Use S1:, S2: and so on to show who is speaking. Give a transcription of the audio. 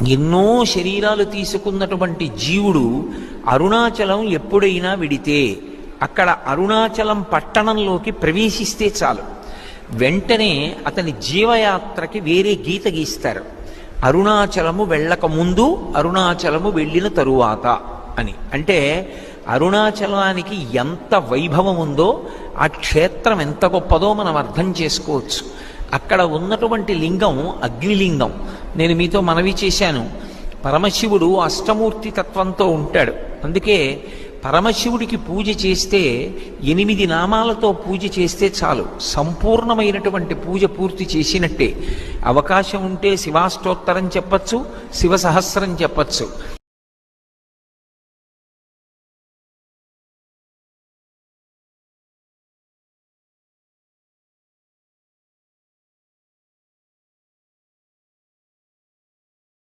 S1: ఎన్నో శరీరాలు తీసుకున్నటువంటి జీవుడు అరుణాచలం ఎప్పుడైనా విడితే, అక్కడ అరుణాచలం పట్టణంలోకి ప్రవేశిస్తే చాలు, వెంటనే అతని జీవయాత్రకి వేరే గీత గీస్తారు. అరుణాచలము వెళ్ళక ముందు, అరుణాచలము వెళ్ళిన తరువాత అని. అంటే అరుణాచలానికి ఎంత వైభవం ఉందో, ఆ క్షేత్రం ఎంత గొప్పదో మనం అర్థం చేసుకోవచ్చు. అక్కడ ఉన్నటువంటి లింగం అగ్నిలింగం. నేను మీతో మనవి చేశాను, పరమశివుడు అష్టమూర్తి తత్వంతో ఉంటాడు. అందుకే పరమశివుడికి పూజ చేస్తే 8 నామాలతో పూజ చేస్తే చాలు, సంపూర్ణమైనటువంటి పూజ పూర్తి చేసినట్టే. అవకాశం ఉంటే శివాష్టోత్తరం చెప్పచ్చు, శివ సహస్రం చెప్పచ్చు.